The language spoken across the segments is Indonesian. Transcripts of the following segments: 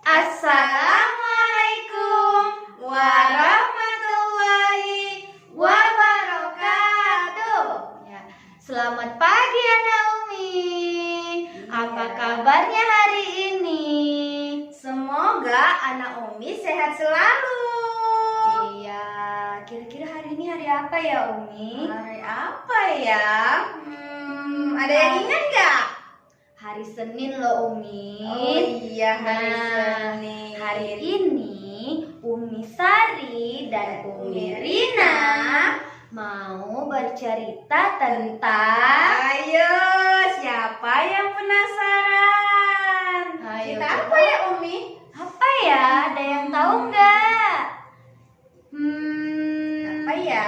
Assalamualaikum warahmatullahi wabarakatuh. Ya, selamat pagi anak Umi. Apa kabarnya hari ini? Semoga anak Umi sehat selalu. Iya, kira-kira hari ini hari apa ya Umi? Hari apa ya? Ada yang ingat gak? Hari Senin loh Umi. Oh iya, hari Senin. Hari ini Umi Sari dan Umi Rina mau bercerita tentang Ayo, siapa yang penasaran? Ayo, Cerita coba. apa ya Umi? apa ya? Ada yang tahu nggak? Apa ya?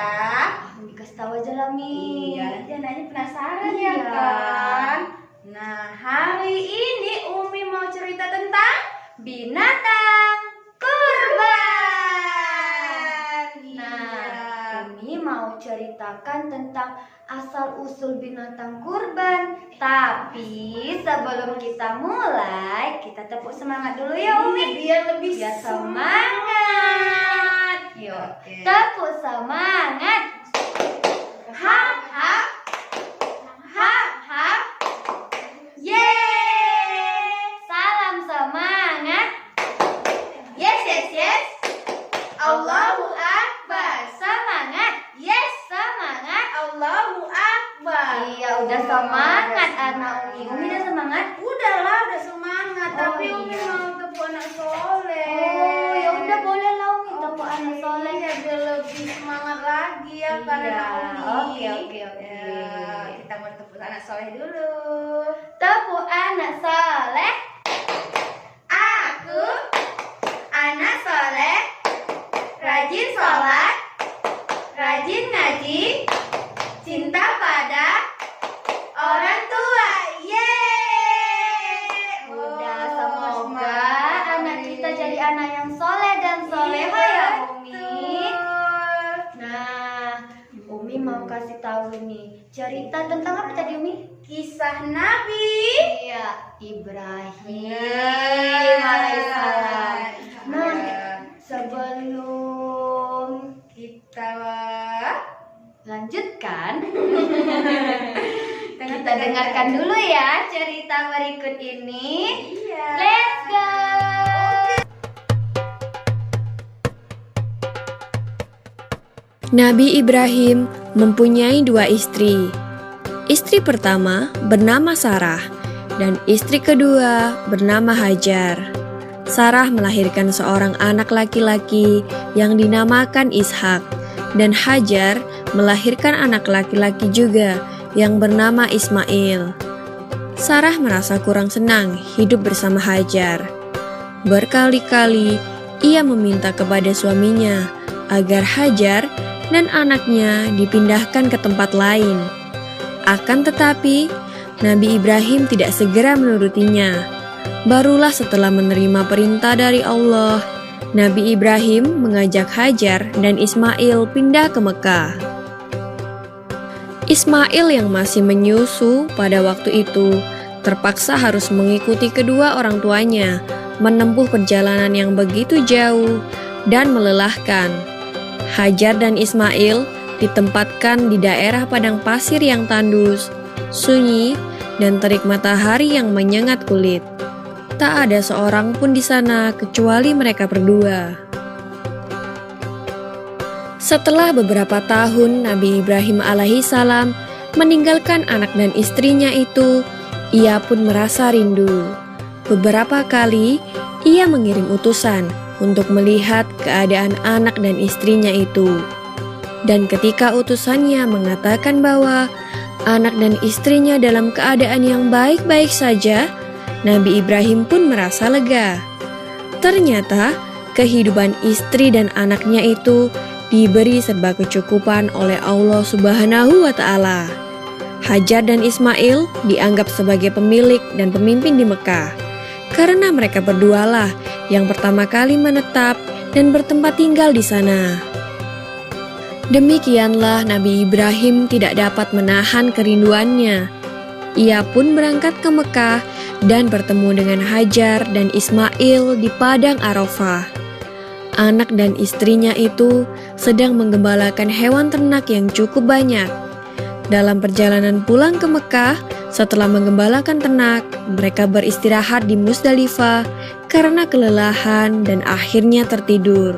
Umi kasih tahu aja lah Mi. Iya, nanti anaknya penasaran Iya. ya kan? Nah, hari ini Umi mau cerita tentang Binatang kurban. Nah, Umi mau ceritakan tentang asal-usul binatang kurban. Tapi sebelum kita mulai, kita tepuk semangat dulu ya Umi. biar lebih Biar semangat. Yuk, Oke. tepuk semangat. Hap, hap. Hap, hap. Yeay. Salam semangat. Yes, yes, yes. Allahu Akbar. Semangat. Yes, Semangat. Allahu Akbar. Iya, udah semangat anak Umi. Umi udah semangat? Udahlah, udah semangat. Oh, Tapi Umi iya. mau tepuk anak soleh. Oh, ya udah boleh lah Umi tepuk anak soleh. Ya, biar lebih semangat lagi ya kan Iya, anak Umi. oke. Ya, kita mau tepuk anak soleh dulu. Tepuk anak soleh. Aku anak soleh, rajin sholat, rajin ngaji, cinta pada orang tua. Yeay! Udah, Oh, semoga semangat. anak kita jadi anak yang soleh dan soleha ya Umi. Betul. Nah, Umi mau kasih tahu nih cerita tentang apa tadi Umi? Kisah Nabi Iya, Ibrahim Iya. alaihissalam. Nah, Iya. sebelum kita lanjutkan, kita dengarkan dulu ya cerita berikut ini. Iya. Let's go. Nabi Ibrahim mempunyai dua istri. Istri pertama bernama Sarah dan istri kedua bernama Hajar. Sarah melahirkan seorang anak laki-laki yang dinamakan Ishak dan Hajar melahirkan anak laki-laki juga yang bernama Ismail. Sarah merasa kurang senang hidup bersama Hajar. Berkali-kali ia meminta kepada suaminya agar Hajar dan anaknya dipindahkan ke tempat lain. Akan tetapi, Nabi Ibrahim tidak segera menurutinya. Barulah setelah menerima perintah dari Allah, Nabi Ibrahim mengajak Hajar dan Ismail pindah ke Mekah. Ismail yang masih menyusu pada waktu itu terpaksa harus mengikuti kedua orang tuanya menempuh perjalanan yang begitu jauh dan melelahkan. Hajar dan Ismail ditempatkan di daerah padang pasir yang tandus, sunyi, dan terik matahari yang menyengat kulit. Tak ada seorang pun di sana kecuali mereka berdua. Setelah beberapa tahun Nabi Ibrahim alaihissalam meninggalkan anak dan istrinya itu, ia pun merasa rindu. Beberapa kali ia mengirim utusan untuk melihat keadaan anak dan istrinya itu. Dan ketika utusannya mengatakan bahwa anak dan istrinya dalam keadaan yang baik-baik saja, Nabi Ibrahim pun merasa lega. Ternyata kehidupan istri dan anaknya itu diberi serba kecukupan oleh Allah Subhanahu wa Ta'ala. Hajar dan Ismail dianggap sebagai pemilik dan pemimpin di Mekah, karena mereka berdualah yang pertama kali menetap dan bertempat tinggal di sana. Demikianlah Nabi Ibrahim tidak dapat menahan kerinduannya. Ia pun berangkat ke Mekah dan bertemu dengan Hajar dan Ismail di padang Arafah. Anak dan istrinya itu sedang menggembalakan hewan ternak yang cukup banyak. Dalam perjalanan pulang ke Mekah, setelah menggembalakan ternak, mereka beristirahat di Musdalifah karena kelelahan dan akhirnya tertidur.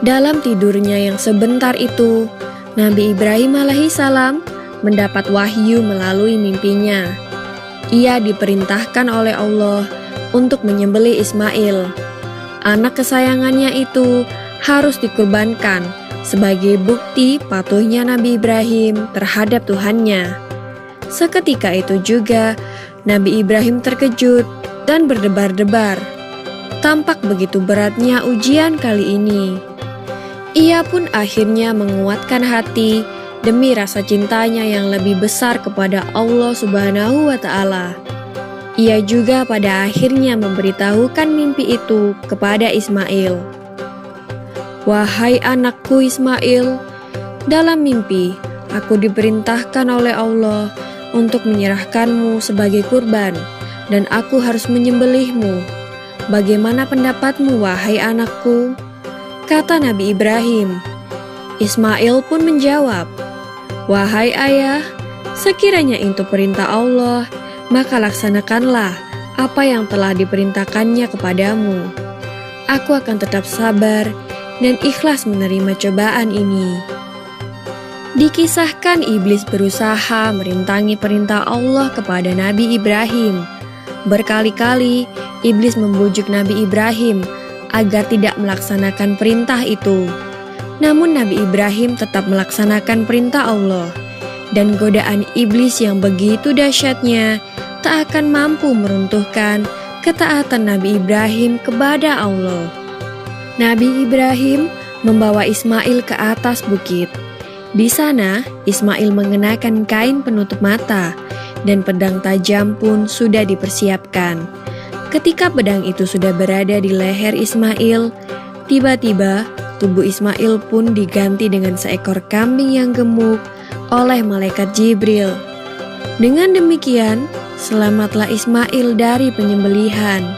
Dalam tidurnya yang sebentar itu, Nabi Ibrahim alaihissalam mendapat wahyu melalui mimpinya. Ia diperintahkan oleh Allah untuk menyembelih Ismail. Anak kesayangannya itu harus dikurbankan sebagai bukti patuhnya Nabi Ibrahim terhadap Tuhannya. Seketika itu juga, Nabi Ibrahim terkejut dan berdebar-debar. Tampak begitu beratnya ujian kali ini. Ia pun akhirnya menguatkan hati demi rasa cintanya yang lebih besar kepada Allah Subhanahu wa Ta'ala. Ia juga pada akhirnya memberitahukan mimpi itu kepada Ismail. "Wahai anakku Ismail, dalam mimpi aku diperintahkan oleh Allah untuk menyerahkanmu sebagai kurban, dan aku harus menyembelihmu. Bagaimana pendapatmu, wahai anakku?" Kata Nabi Ibrahim. Ismail pun menjawab, "Wahai ayah, sekiranya itu perintah Allah, maka laksanakanlah apa yang telah diperintahkannya kepadamu. Aku akan tetap sabar dan ikhlas menerima cobaan ini." Dikisahkan iblis berusaha merintangi perintah Allah kepada Nabi Ibrahim. Berkali-kali iblis membujuk Nabi Ibrahim agar tidak melaksanakan perintah itu. Namun Nabi Ibrahim tetap melaksanakan perintah Allah, dan godaan iblis yang begitu dahsyatnya tak akan mampu meruntuhkan ketaatan Nabi Ibrahim kepada Allah. Nabi Ibrahim membawa Ismail ke atas bukit. Di sana, Ismail mengenakan kain penutup mata, dan pedang tajam pun sudah dipersiapkan. Ketika pedang itu sudah berada di leher Ismail, tiba-tiba tubuh Ismail pun diganti dengan seekor kambing yang gemuk oleh malaikat Jibril. Dengan demikian, selamatlah Ismail dari penyembelihan.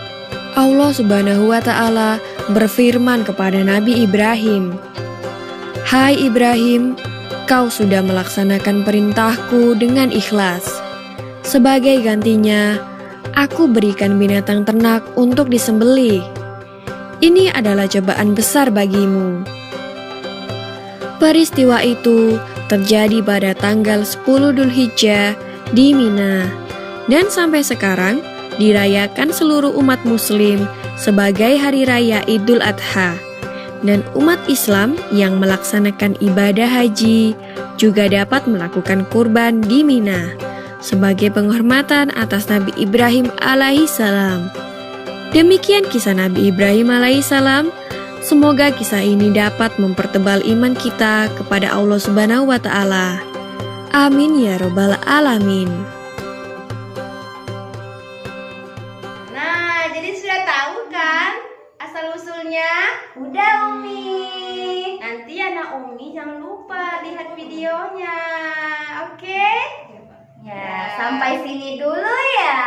Allah Subhanahu wa Ta'ala berfirman kepada Nabi Ibrahim, "Hai Ibrahim, kau sudah melaksanakan perintahku dengan ikhlas. Sebagai gantinya, aku berikan binatang ternak untuk disembelih. Ini adalah cobaan besar bagimu." Peristiwa itu terjadi pada tanggal 10 Dzulhijjah di Mina, dan sampai sekarang dirayakan seluruh umat muslim sebagai hari raya Idul Adha. Dan umat Islam yang melaksanakan ibadah haji juga dapat melakukan kurban di Mina sebagai penghormatan atas Nabi Ibrahim alaihissalam. Demikian kisah Nabi Ibrahim alaihissalam. Semoga kisah ini dapat mempertebal iman kita kepada Allah Subhanahu wa Ta'ala. Amin ya robbal alamin. Nah, jadi sudah tahu kan asal-usulnya? Udah Umi. Nanti anak Umi jangan lupa lihat videonya. Oke? Ya, sampai sini dulu ya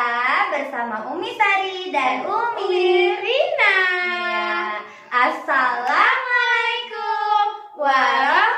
bersama Umi Sari dan Umi Rina. Ya, Assalamualaikum warahmatullahi